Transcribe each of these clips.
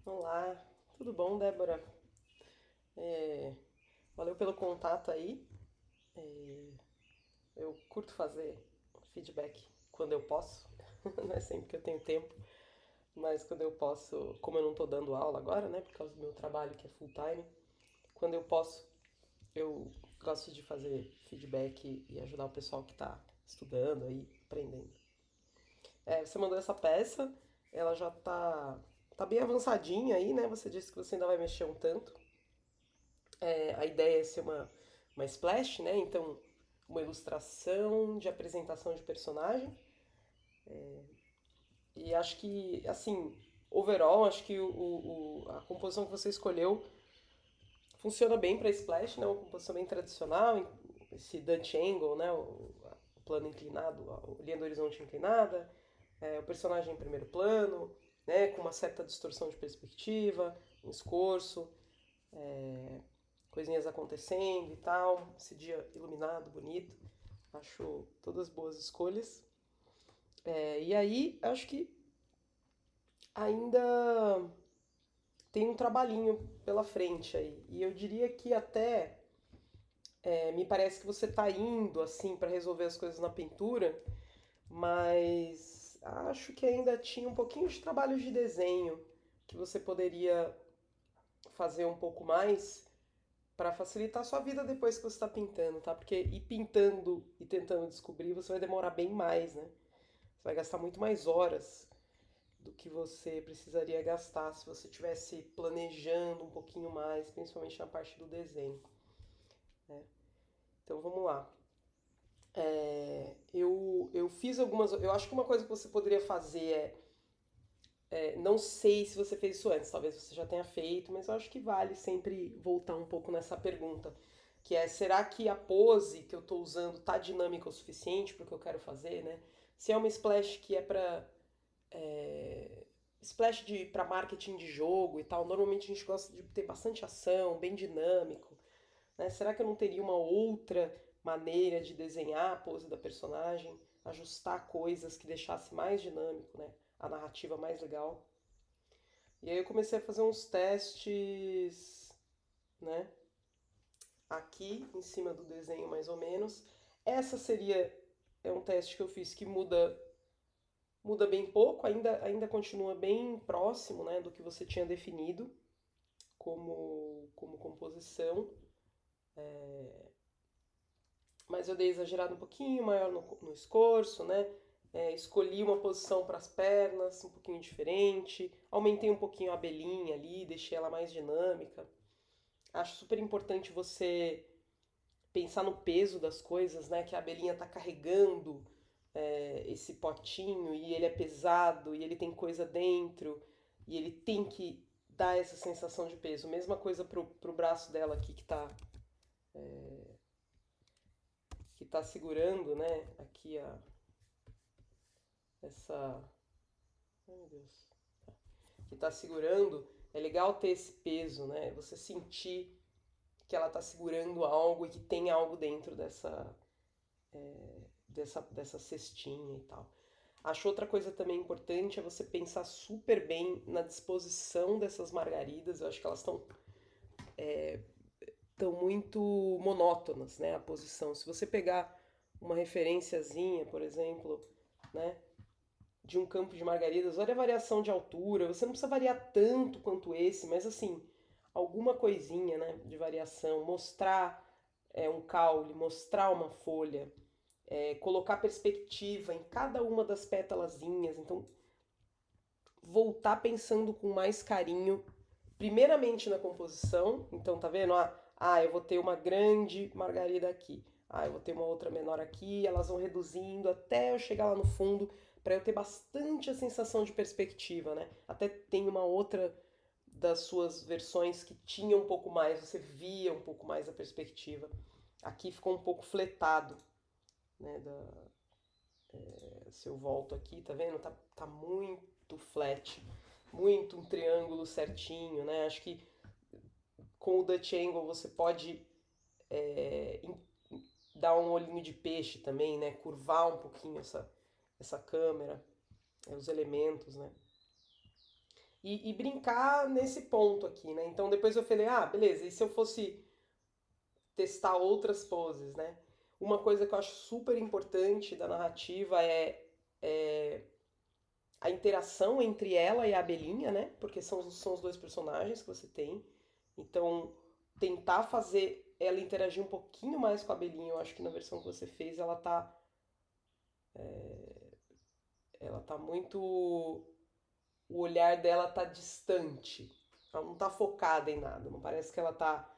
Olá, tudo bom, Débora? É, valeu pelo contato aí. É, eu curto fazer feedback quando eu posso, não é sempre que eu tenho tempo, mas quando eu posso, como eu não estou dando aula agora, né, por causa do meu trabalho que é full time, quando eu posso, eu gosto de fazer feedback e ajudar o pessoal que está estudando aí, aprendendo. Você mandou essa peça, ela já tá bem avançadinha aí, né? Você disse que você ainda vai mexer um tanto. A ideia é ser uma splash, né? Então, uma ilustração de apresentação de personagem. E acho que, assim, overall, acho que a composição que você escolheu funciona bem para splash, né? Uma composição bem tradicional, esse Dutch angle, né? O plano inclinado, a linha do horizonte inclinada, o personagem em primeiro plano, né? Com uma certa distorção de perspectiva, um escorço, coisinhas acontecendo e tal, esse dia iluminado, bonito. Acho todas boas escolhas. E aí, acho que ainda tem um trabalhinho pela frente aí. E eu diria que até me parece que você está indo assim para resolver as coisas na pintura, mas acho que ainda tinha um pouquinho de trabalho de desenho que você poderia fazer um pouco mais para facilitar a sua vida depois que você está pintando, tá? Porque ir pintando e tentando descobrir, você vai demorar bem mais, né? Você vai gastar muito mais horas do que você precisaria gastar se você tivesse planejando um pouquinho mais, principalmente na parte do desenho, né? Então vamos lá. Eu fiz algumas. Eu acho que uma coisa que você poderia fazer não sei se você fez isso antes, talvez você já tenha feito, mas eu acho que vale sempre voltar um pouco nessa pergunta, que é, será que a pose que eu estou usando tá dinâmica o suficiente para o que eu quero fazer, né? Se é uma splash que é para splash para marketing de jogo e tal, normalmente a gente gosta de ter bastante ação, bem dinâmico, né? Será que eu não teria uma outra maneira de desenhar a pose da personagem, ajustar coisas que deixasse mais dinâmico, né? A narrativa mais legal. E aí eu comecei a fazer uns testes, né? Aqui em cima do desenho mais ou menos. Essa seria um teste que eu fiz que muda bem pouco, ainda continua bem próximo, né, do que você tinha definido como composição, mas eu dei exagerado um pouquinho maior no escorço, né? Escolhi uma posição para as pernas um pouquinho diferente, aumentei um pouquinho a abelhinha ali, deixei ela mais dinâmica. Acho super importante você pensar no peso das coisas, né? Que a abelhinha está carregando esse potinho e ele é pesado e ele tem coisa dentro e ele tem que dar essa sensação de peso. Mesma coisa pro braço dela aqui que tá segurando, né? Aqui essa. Ai meu Deus. Que tá segurando. É legal ter esse peso, né? Você sentir que ela tá segurando algo e que tem algo dentro dessa cestinha e tal. Acho outra coisa também importante é você pensar super bem na disposição dessas margaridas. Eu acho que elas estão muito monótonas, né? A posição. Se você pegar uma referenciazinha, por exemplo, né? De um campo de margaridas, olha a variação de altura. Você não precisa variar tanto quanto esse, mas assim, alguma coisinha, né? De variação. Mostrar um caule, mostrar uma folha, colocar perspectiva em cada uma das pétalazinhas. Então, voltar pensando com mais carinho, primeiramente na composição. Então, tá vendo? Eu vou ter uma grande margarida aqui. Eu vou ter uma outra menor aqui. Elas vão reduzindo até eu chegar lá no fundo, para eu ter bastante a sensação de perspectiva, né? Até tem uma outra das suas versões que tinha um pouco mais, você via um pouco mais a perspectiva. Aqui ficou um pouco fletado, né? Se eu volto aqui, tá vendo? Tá muito flat, muito um triângulo certinho, né? Acho que com o Dutch Angle você pode é, dar um olhinho de peixe também, né? Curvar um pouquinho essa câmera, os elementos, né? e brincar nesse ponto aqui, né? Então depois eu falei, ah, beleza, e se eu fosse testar outras poses, né? Uma coisa que eu acho super importante da narrativa é a interação entre ela e a abelhinha, né? Porque são os dois personagens que você tem. Então, tentar fazer ela interagir um pouquinho mais com a abelhinha, eu acho que na versão que você fez ela tá muito, o olhar dela tá distante. Ela não tá focada em nada, não parece que ela tá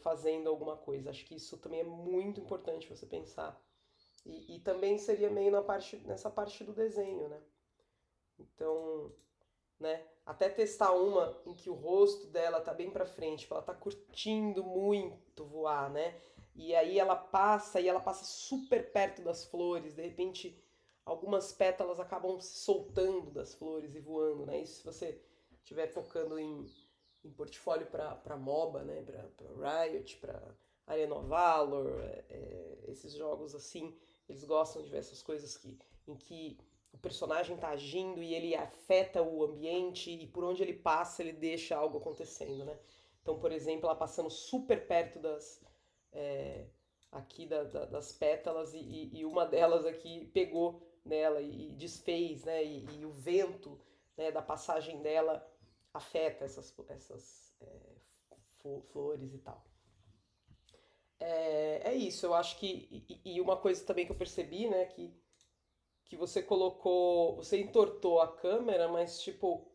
fazendo alguma coisa. Acho que isso também é muito importante você pensar. E também seria meio nessa parte do desenho, né? Então, né? Até testar uma em que o rosto dela tá bem pra frente, ela tá curtindo muito voar, né? E ela passa super perto das flores, de repente algumas pétalas acabam se soltando das flores e voando, né? Isso se você estiver focando em portfólio para MOBA, né? Para Riot, para Arena of Valor, esses jogos assim, eles gostam de ver essas coisas em que o personagem está agindo e ele afeta o ambiente e por onde ele passa ele deixa algo acontecendo, né? Então, por exemplo, ela passando super perto é, das pétalas e uma delas aqui pegou nela e desfez, né? E o vento, né, da passagem dela afeta essas flores e tal. É isso, eu acho que. E uma coisa também que eu percebi, né, que você colocou. Você entortou a câmera, mas tipo.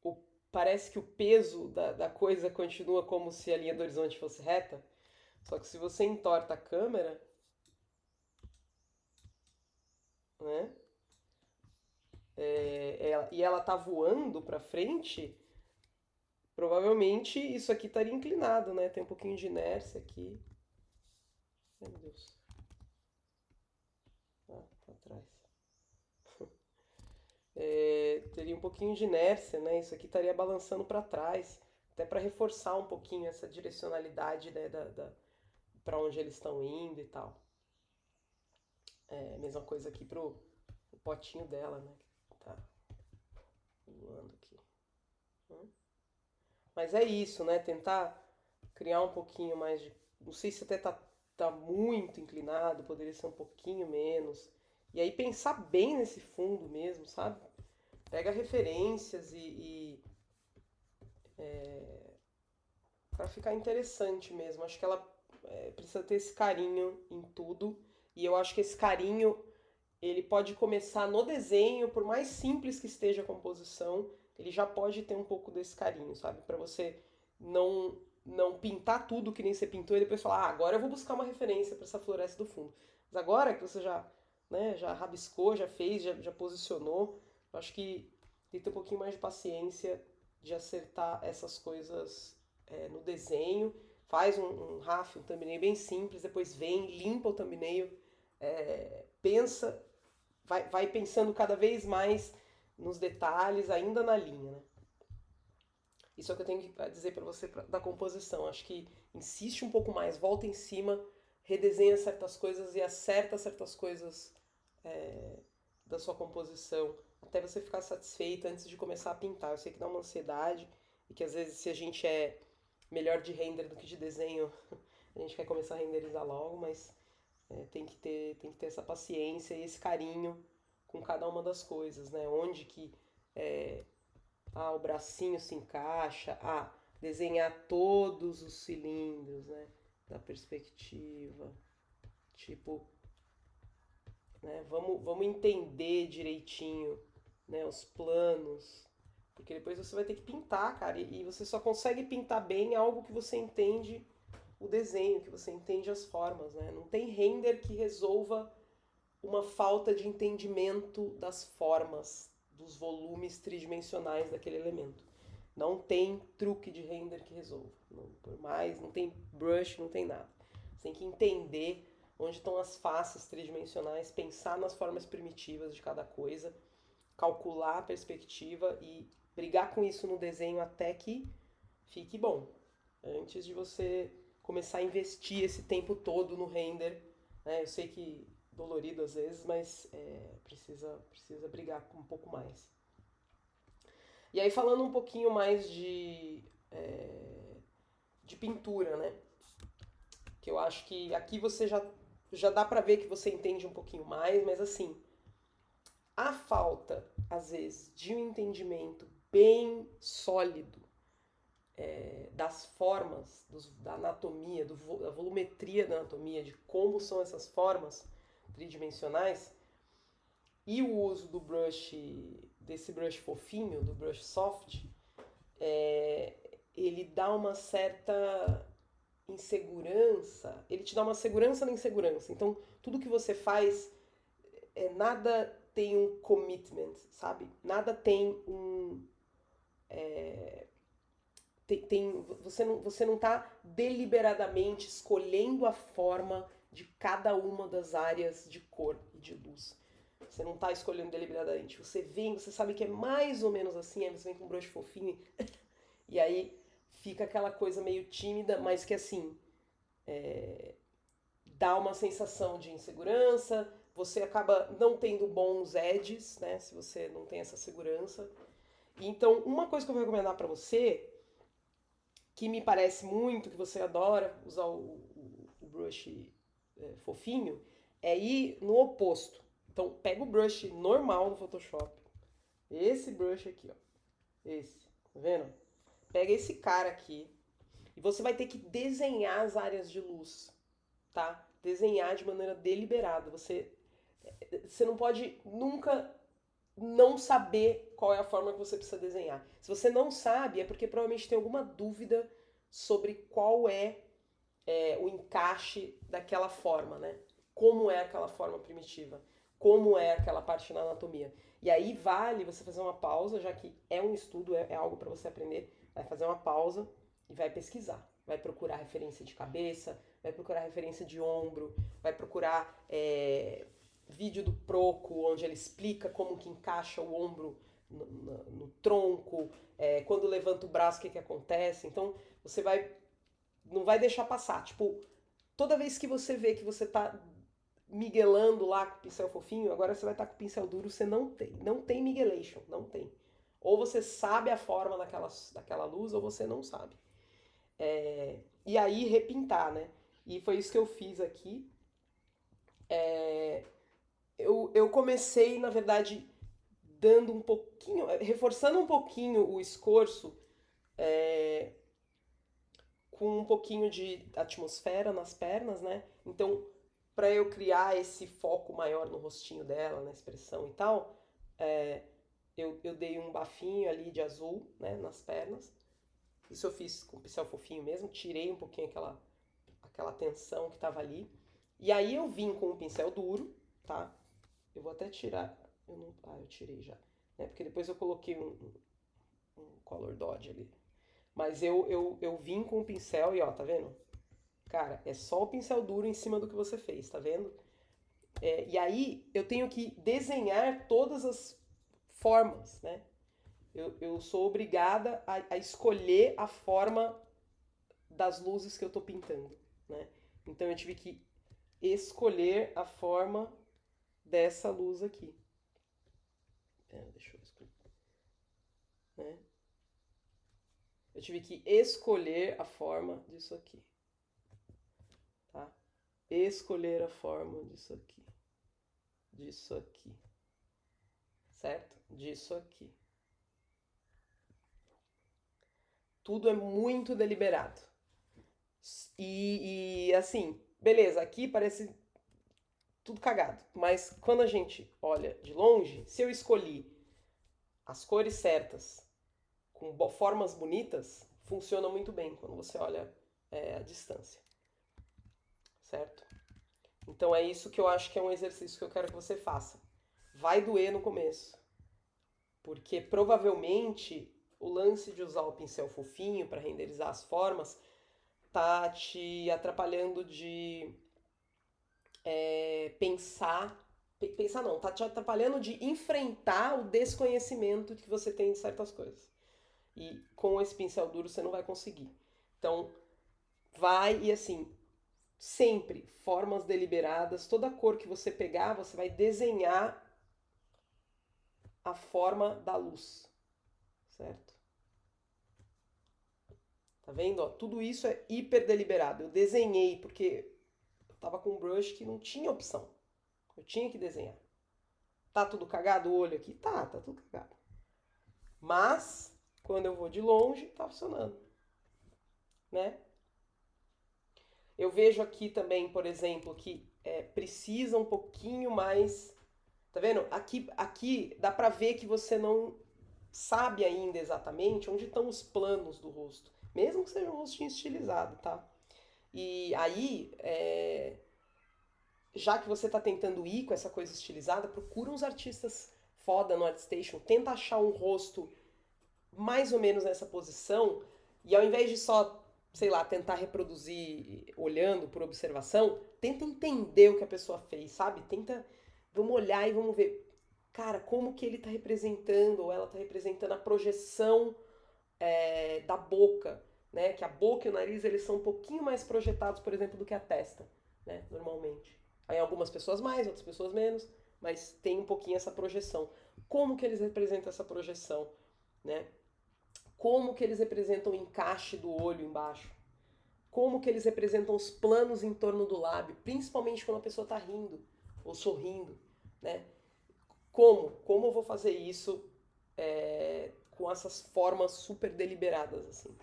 O, parece que o peso da coisa continua como se a linha do horizonte fosse reta. Só que se você entorta a câmera, né? E ela tá voando pra frente, provavelmente isso aqui estaria inclinado, né? Tem um pouquinho de inércia aqui. Ai, meu Deus. Ah, tá atrás. Teria um pouquinho de inércia, né? Isso aqui estaria balançando para trás, até para reforçar um pouquinho essa direcionalidade, né, para onde eles estão indo e tal. Mesma coisa aqui pro o potinho dela, né? Que tá voando aqui. Mas é isso, né? Tentar criar um pouquinho mais de. Não sei se até tá muito inclinado, poderia ser um pouquinho menos. E aí pensar bem nesse fundo mesmo, sabe? Pega referências para ficar interessante mesmo. Acho que ela precisa ter esse carinho em tudo. E eu acho que esse carinho ele pode começar no desenho, por mais simples que esteja a composição, ele já pode ter um pouco desse carinho, sabe? Para você não pintar tudo que nem você pintou e depois falar, ah, agora eu vou buscar uma referência para essa floresta do fundo. Mas agora que você já, né, já rabiscou, já fez, já posicionou, eu acho que tem que ter um pouquinho mais de paciência de acertar essas coisas no desenho. Faz um RAF, um thumbnail bem simples, depois vem, limpa o thumbnail, pensa, vai pensando cada vez mais nos detalhes, ainda na linha, né? Isso é o que eu tenho que dizer para você da composição. Acho que insiste um pouco mais, volta em cima, redesenha certas coisas e acerta certas coisas é, da sua composição, até você ficar satisfeita antes de começar a pintar. Eu sei que dá uma ansiedade e que às vezes se a gente é melhor de render do que de desenho, a gente quer começar a renderizar logo, mas tem que ter essa paciência e esse carinho com cada uma das coisas, né? Onde que o bracinho se encaixa, desenhar todos os cilindros, né? Da perspectiva, tipo, né? Vamos entender direitinho, né? Os planos, porque depois você vai ter que pintar, cara, e você só consegue pintar bem algo que você entende o desenho, que você entende as formas, né? Não tem render que resolva uma falta de entendimento das formas, dos volumes tridimensionais daquele elemento. Não tem truque de render que resolva. Não, por mais, não tem brush, não tem nada. Você tem que entender onde estão as faces tridimensionais, pensar nas formas primitivas de cada coisa, calcular a perspectiva e brigar com isso no desenho até que fique bom. Antes de você começar a investir esse tempo todo no render, né? Eu sei que dolorido às vezes, mas precisa brigar um pouco mais. E aí falando um pouquinho mais de pintura, né? Que eu acho que aqui você já dá pra ver que você entende um pouquinho mais, mas assim, a falta, às vezes, de um entendimento bem sólido das formas, da anatomia, da volumetria da anatomia, de como são essas formas tridimensionais, e o uso do brush, desse brush fofinho, do brush soft, ele dá uma certa insegurança, ele te dá uma segurança na insegurança. Então, tudo que você faz, nada tem um commitment, sabe? Nada tem um. Você não está deliberadamente escolhendo a forma de cada uma das áreas de cor e de luz. Você não está escolhendo deliberadamente. Você vem, você sabe que é mais ou menos assim, aí você vem com um brush fofinho e aí fica aquela coisa meio tímida, mas que assim, dá uma sensação de insegurança, você acaba não tendo bons edges, né, se você não tem essa segurança. Então, uma coisa que eu vou recomendar para você, que me parece muito, que você adora usar o brush fofinho, é ir no oposto. Então, pega o brush normal do Photoshop, esse brush aqui, ó, esse, tá vendo? Pega esse cara aqui, e você vai ter que desenhar as áreas de luz, tá? Desenhar de maneira deliberada. Você não pode nunca não saber qual é a forma que você precisa desenhar. Se você não sabe, é porque provavelmente tem alguma dúvida sobre qual o encaixe daquela forma, né? Como é aquela forma primitiva, como é aquela parte na anatomia. E aí vale você fazer uma pausa, já que é um estudo, é algo para você aprender, vai fazer uma pausa e vai pesquisar. Vai procurar referência de cabeça, vai procurar referência de ombro, vai procurar vídeo do Proco, onde ele explica como que encaixa o ombro no tronco, quando levanta o braço, o que acontece. Então, você não vai deixar passar. Tipo, toda vez que você vê que você tá miguelando lá com o pincel fofinho, agora você vai estar com o pincel duro, você não tem miguelation, não tem. Ou você sabe a forma daquela luz, ou você não sabe. E aí repintar, né? E foi isso que eu fiz aqui. Eu comecei, na verdade, dando um pouquinho, reforçando um pouquinho o escorço, com um pouquinho de atmosfera nas pernas, né? Então, para eu criar esse foco maior no rostinho dela, na expressão e tal, eu dei um bafinho ali de azul, né, nas pernas. Isso eu fiz com o pincel fofinho mesmo, tirei um pouquinho aquela tensão que tava ali. E aí eu vim com o pincel duro, tá? Eu vou até tirar. Eu tirei já. Né? Porque depois eu coloquei um color dodge ali. Mas eu vim com o pincel e ó, tá vendo? Cara, é só o pincel duro em cima do que você fez, tá vendo? E aí eu tenho que desenhar todas as formas, né? Eu sou obrigada a escolher a forma das luzes que eu tô pintando, né? Então eu tive que escolher a forma dessa luz aqui. Deixa eu escolher. Né? Eu tive que escolher a forma disso aqui. Tá? Escolher a forma disso aqui. Disso aqui. Certo? Disso aqui. Tudo é muito deliberado. E assim, beleza, aqui parece tudo cagado. Mas quando a gente olha de longe, se eu escolhi as cores certas, com formas bonitas, funciona muito bem quando você olha à distância. Certo? Então é isso que eu acho que é um exercício que eu quero que você faça. Vai doer no começo. Porque provavelmente o lance de usar o pincel fofinho para renderizar as formas tá te atrapalhando de pensar. Pensar não, tá te atrapalhando de enfrentar o desconhecimento que você tem de certas coisas. E com esse pincel duro você não vai conseguir. Então, vai e assim, sempre formas deliberadas, toda cor que você pegar, você vai desenhar a forma da luz, certo? Tá vendo? Ó, tudo isso é hiper deliberado. Eu desenhei porque eu tava com um brush que não tinha opção. Eu tinha que desenhar. Tá tudo cagado o olho aqui? Tá tudo cagado. Mas, quando eu vou de longe, tá funcionando, né? Eu vejo aqui também, por exemplo, que precisa um pouquinho mais. Tá vendo? Aqui dá pra ver que você não sabe ainda exatamente onde estão os planos do rosto. Mesmo que seja um rostinho estilizado, tá? E aí, já que você tá tentando ir com essa coisa estilizada, procura uns artistas foda no ArtStation, tenta achar um rosto mais ou menos nessa posição, e ao invés de só, sei lá, tentar reproduzir olhando por observação, tenta entender o que a pessoa fez, sabe? Vamos olhar e vamos ver, cara, como que ele tá representando, ou ela tá representando a projeção da boca, né? Que a boca e o nariz, eles são um pouquinho mais projetados, por exemplo, do que a testa, né? Normalmente. Aí algumas pessoas mais, outras pessoas menos, mas tem um pouquinho essa projeção. Como que eles representam essa projeção, né? Como que eles representam o encaixe do olho embaixo, como que eles representam os planos em torno do lábio, principalmente quando a pessoa está rindo ou sorrindo, né? Como eu vou fazer isso com essas formas super deliberadas, assim?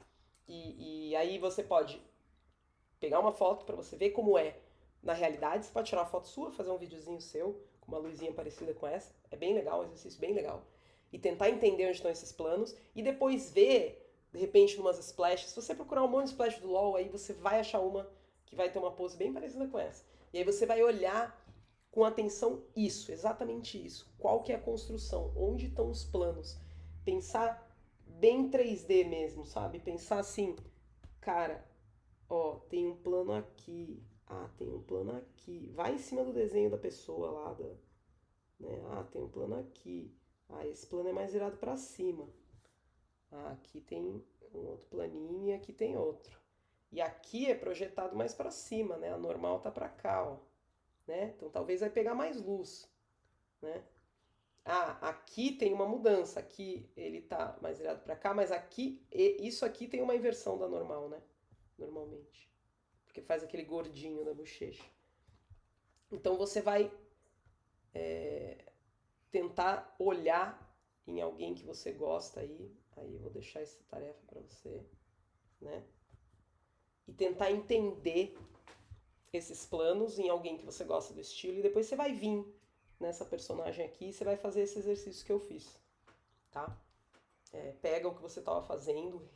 E aí você pode pegar uma foto para você ver como é na realidade, você pode tirar uma foto sua, fazer um videozinho seu, com uma luzinha parecida com essa, é bem legal, um exercício bem legal. E tentar entender onde estão esses planos, e depois ver, de repente, umas splashes. Se você procurar um monte de splash do LoL, aí você vai achar uma que vai ter uma pose bem parecida com essa. E aí você vai olhar com atenção isso, exatamente isso. Qual que é a construção? Onde estão os planos? Pensar bem 3D mesmo, sabe? Pensar assim, cara, ó, tem um plano aqui. Ah, tem um plano aqui. Vai em cima do desenho da pessoa lá, né? Ah, tem um plano aqui. Ah, esse plano é mais virado para cima. Ah, aqui tem um outro planinho e aqui tem outro. E aqui é projetado mais para cima, né? A normal tá para cá, ó, né? Então talvez vai pegar mais luz, né? Ah, aqui tem uma mudança. Aqui ele tá mais virado para cá, mas aqui isso aqui tem uma inversão da normal, né? Normalmente, porque faz aquele gordinho da bochecha. Então você vai tentar olhar em alguém que você gosta aí eu vou deixar essa tarefa para você, né? E tentar entender esses planos em alguém que você gosta do estilo e depois você vai vir nessa personagem aqui e você vai fazer esse exercício que eu fiz, tá? Pega o que você estava fazendo,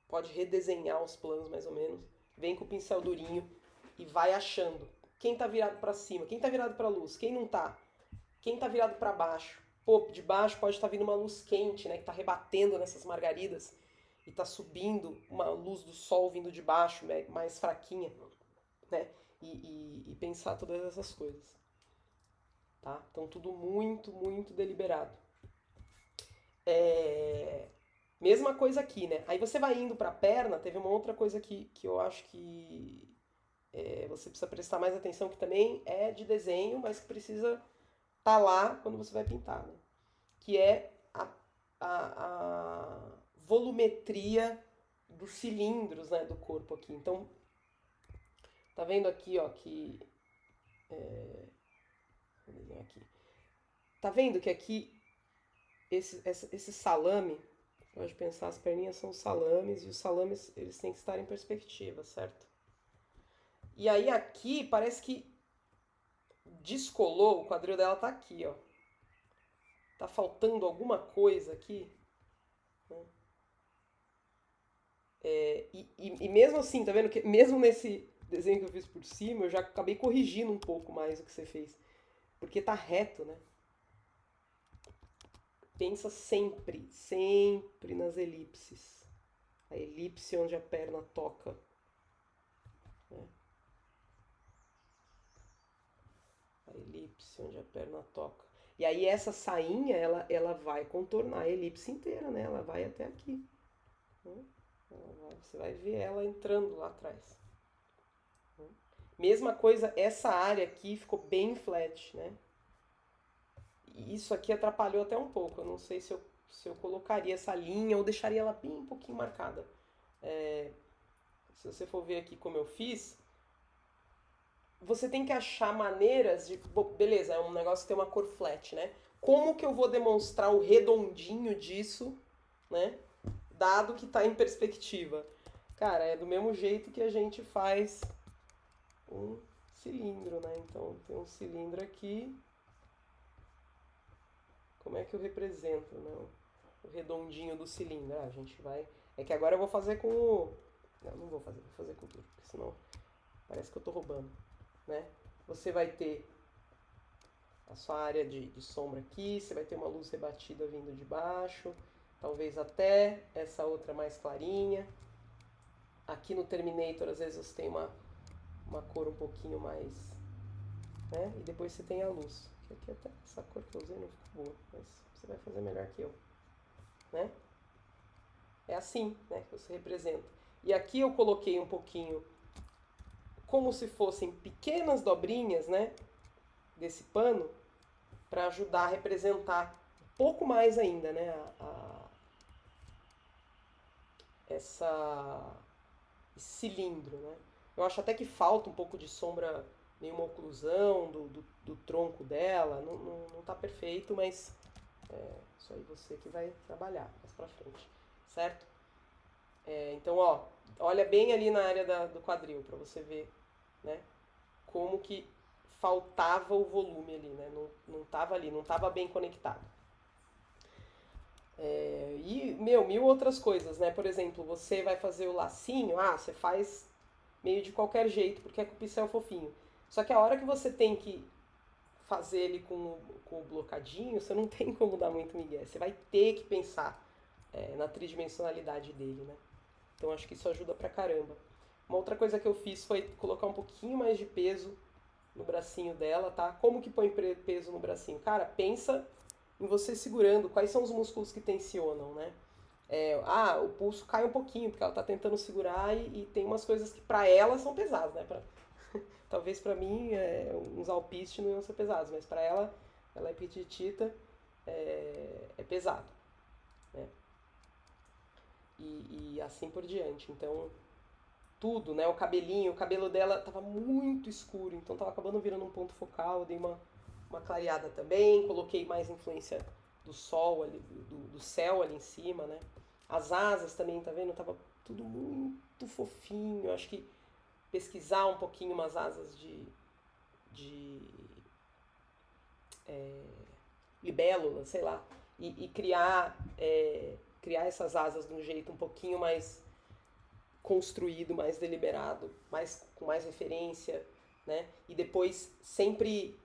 pode redesenhar os planos mais ou menos, vem com o pincel durinho e vai achando quem tá virado para cima, quem tá virado para luz, quem não tá, quem tá virado para baixo. Pô, de baixo pode estar vindo uma luz quente, né, que tá rebatendo nessas margaridas e tá subindo uma luz do sol vindo de baixo, né, mais fraquinha, né? E pensar todas essas coisas, tá? Então tudo muito, muito deliberado. Mesma coisa aqui, né? Aí você vai indo para a perna, teve uma outra coisa que eu acho que você precisa prestar mais atenção, que também é de desenho, mas que precisa estar lá quando você vai pintar, né? Que é a volumetria dos cilindros, né, do corpo aqui. Então, tá vendo aqui, ó, que... Vou desenhar aqui. Tá vendo que aqui, esse salame, pode pensar, as perninhas são salames, e os salames, eles têm que estar em perspectiva, certo? E aí aqui, parece que descolou, o quadril dela tá aqui, ó. Tá faltando alguma coisa aqui, né? E mesmo assim, tá vendo que mesmo nesse desenho que eu fiz por cima, eu já acabei corrigindo um pouco mais o que você fez. Porque tá reto, né? Pensa sempre, sempre nas elipses. A elipse onde a perna toca, né? A elipse onde a perna toca. E aí essa sainha, ela vai contornar a elipse inteira, né? Ela vai até aqui, né? Você vai ver ela entrando lá atrás. Mesma coisa, essa área aqui ficou bem flat, né? E isso aqui atrapalhou até um pouco. Eu não sei se eu colocaria essa linha ou deixaria ela bem um pouquinho marcada. É, se você for ver aqui como eu fiz, você tem que achar maneiras de... Bom, beleza, é um negócio que tem uma cor flat, né? Como que eu vou demonstrar o redondinho disso, né? Dado que está em perspectiva. Cara, é do mesmo jeito que a gente faz um cilindro, né? Então tem um cilindro aqui. Como é que eu represento, né? O redondinho do cilindro? Ah, a gente vai... É que agora eu vou fazer com o... Não vou fazer com tudo, porque senão parece que eu tô roubando, né? Você vai ter a sua área de sombra aqui, você vai ter uma luz rebatida vindo de baixo, talvez até essa outra mais clarinha. Aqui no Terminator, às vezes você tem uma cor um pouquinho mais, né? E depois você tem a luz. Aqui até essa cor que eu usei não ficou boa, mas você vai fazer melhor que eu, né? É assim, né, que você representa. E aqui eu coloquei um pouquinho como se fossem pequenas dobrinhas, né, desse pano, para ajudar a representar um pouco mais ainda, né, esse cilindro, né. Eu acho até que falta um pouco de sombra, nenhuma oclusão do tronco dela, não tá perfeito, mas isso aí você que vai trabalhar mais pra frente, certo? Então, ó, olha bem ali na área do quadril para você ver, né, como que faltava o volume ali, né, não tava ali, não tava bem conectado. E, mil outras coisas, né, por exemplo, você vai fazer o lacinho, você faz meio de qualquer jeito, porque é com o pincel fofinho. Só que a hora que você tem que fazer ele com o blocadinho, você não tem como dar muito migué, você vai ter que pensar na tridimensionalidade dele, né. Então acho que isso ajuda pra caramba. Uma outra coisa que eu fiz foi colocar um pouquinho mais de peso no bracinho dela, tá? Como que põe peso no bracinho? Cara, pensa em você segurando. Quais são os músculos que tensionam, né? O pulso cai um pouquinho, porque ela tá tentando segurar e tem umas coisas que pra ela são pesadas, né? Talvez pra mim, uns alpistes não iam ser pesados, mas pra ela é petitita, é pesado, né? E assim por diante. Então, tudo, né? O cabelo dela tava muito escuro, então tava acabando virando um ponto focal. Eu dei uma clareada também, coloquei mais influência do sol ali, do céu ali em cima, né? As asas também, tá vendo? Tava tudo muito fofinho. Eu acho que pesquisar um pouquinho umas asas de libélula, sei lá, e criar essas asas de um jeito um pouquinho mais construído, mais deliberado, com mais referência, né? E depois sempre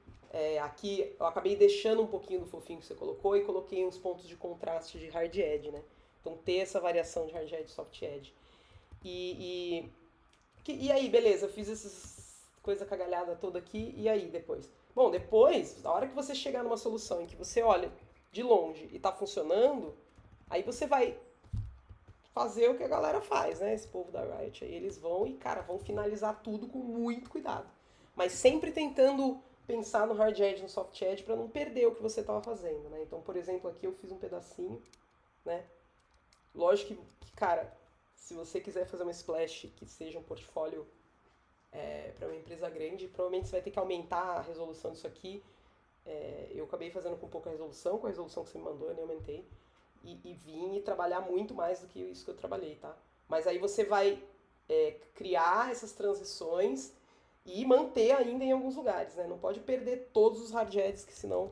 aqui eu acabei deixando um pouquinho do fofinho que você colocou e coloquei uns pontos de contraste de hard edge, né? Então ter essa variação de hard edge e soft edge. E aí, beleza, eu fiz essas coisa cagalhada toda aqui, e aí depois? Bom, depois, na hora que você chegar numa solução em que você olha de longe e tá funcionando, aí você vai fazer o que a galera faz, né? Esse povo da Riot aí, eles vão e, cara, vão finalizar tudo com muito cuidado. Mas sempre tentando pensar no hard edge, no soft edge, para não perder o que você estava fazendo, né? Então, por exemplo, aqui eu fiz um pedacinho, né? Lógico que, cara, se você quiser fazer uma splash que seja um portfólio para uma empresa grande, provavelmente você vai ter que aumentar a resolução disso aqui. Eu acabei fazendo com pouca resolução, com a resolução que você me mandou, eu nem aumentei. E vim e trabalhar muito mais do que isso que eu trabalhei, tá? Mas aí você vai criar essas transições e manter ainda em alguns lugares, né? Não pode perder todos os hard edges, que senão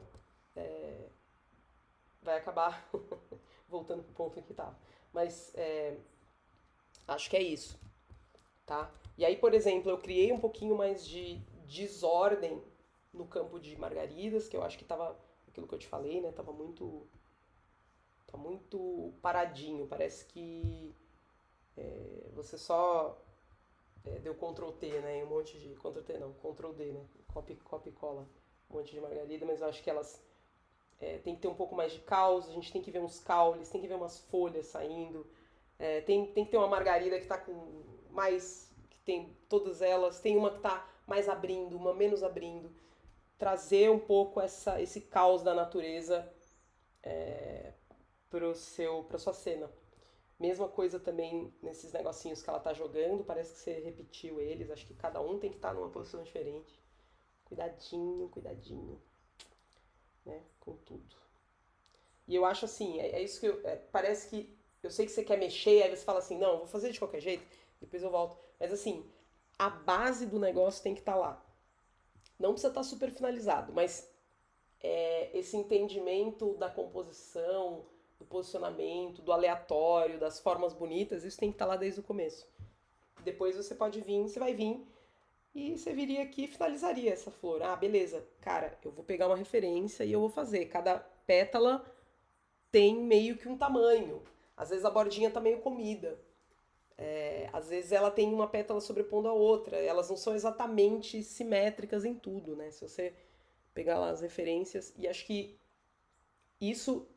vai acabar voltando pro ponto em que estava. Mas acho que é isso, tá? E aí, por exemplo, eu criei um pouquinho mais de desordem no campo de margaridas, que eu acho que tava aquilo que eu te falei, né? Tava muito paradinho. Parece que você só deu Ctrl T, né? E um monte de... Ctrl T não, Ctrl D, né? Copy e cola um monte de margarida, mas eu acho que elas tem que ter um pouco mais de caos, a gente tem que ver uns caules, tem que ver umas folhas saindo, tem que ter uma margarida que tá com mais... que tem todas elas, tem uma que tá mais abrindo, uma menos abrindo. Trazer um pouco esse caos da natureza pra sua cena. Mesma coisa também nesses negocinhos que ela tá jogando, parece que você repetiu eles, acho que cada um tem que estar numa posição diferente. Cuidadinho, cuidadinho, né, com tudo. E eu acho assim, é isso que parece que eu sei que você quer mexer, aí você fala assim, não, eu vou fazer de qualquer jeito, depois eu volto. Mas assim, a base do negócio tem que estar lá. Não precisa estar super finalizado, mas esse entendimento da composição, do posicionamento, do aleatório, das formas bonitas, isso tem que estar lá desde o começo. Depois você pode vir, você vai vir e você viria aqui e finalizaria essa flor. Ah, beleza, cara, eu vou pegar uma referência e eu vou fazer. Cada pétala tem meio que um tamanho. Às vezes a bordinha tá meio comida. Às vezes ela tem uma pétala sobrepondo a outra. Elas não são exatamente simétricas em tudo, né? Se você pegar lá as referências. E acho que isso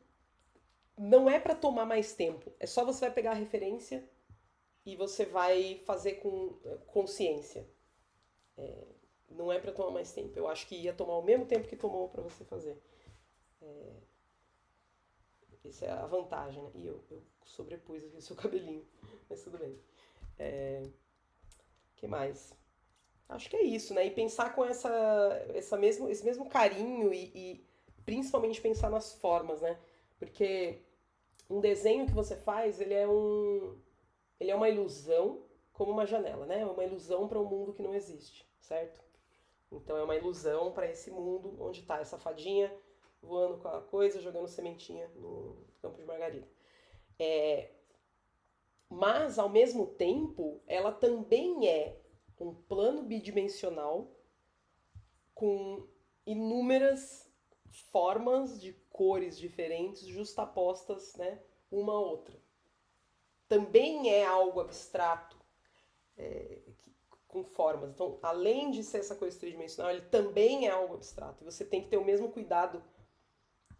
não é para tomar mais tempo. É só você vai pegar a referência e você vai fazer com consciência. Não é para tomar mais tempo. Eu acho que ia tomar o mesmo tempo que tomou para você fazer. Essa é a vantagem, né? E eu sobrepus aqui o seu cabelinho. Mas tudo bem. Que mais? Acho que é isso, né? E pensar com esse mesmo carinho e principalmente pensar nas formas, né? Porque um desenho que você faz, ele é uma ilusão como uma janela, né? É uma ilusão para um mundo que não existe, certo? Então é uma ilusão para esse mundo onde está essa fadinha voando com a coisa, jogando sementinha no campo de margarida. Mas, ao mesmo tempo, ela também é um plano bidimensional com inúmeras formas de cores diferentes justapostas, né, uma a outra. Também é algo abstrato, com formas. Então, além de ser essa coisa tridimensional, ele também é algo abstrato. E você tem que ter o mesmo cuidado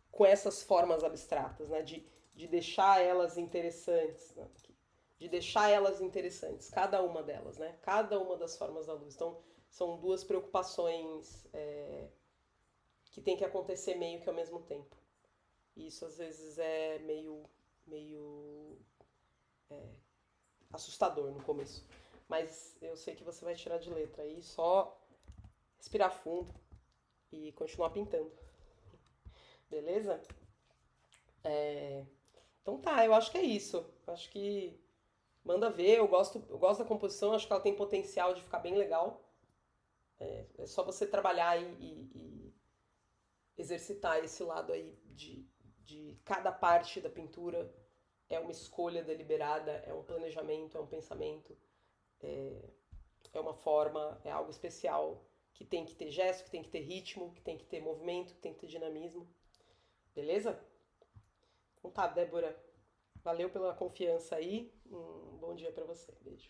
com essas formas abstratas, né, de deixar elas interessantes, né, de deixar elas interessantes, cada uma delas, né, cada uma das formas da luz. Então, são duas preocupações que tem que acontecer meio que ao mesmo tempo. E isso às vezes é meio assustador no começo. Mas eu sei que você vai tirar de letra aí, só respirar fundo e continuar pintando. Beleza? Então tá, eu acho que é isso. Acho que manda ver, eu gosto da composição, acho que ela tem potencial de ficar bem legal. É só você trabalhar e exercitar esse lado aí de cada parte da pintura é uma escolha deliberada, é um planejamento, é um pensamento, é uma forma, é algo especial que tem que ter gesto, que tem que ter ritmo, que tem que ter movimento, que tem que ter dinamismo. Beleza? Então tá, Débora. Valeu pela confiança aí. Um bom dia pra você. Beijo.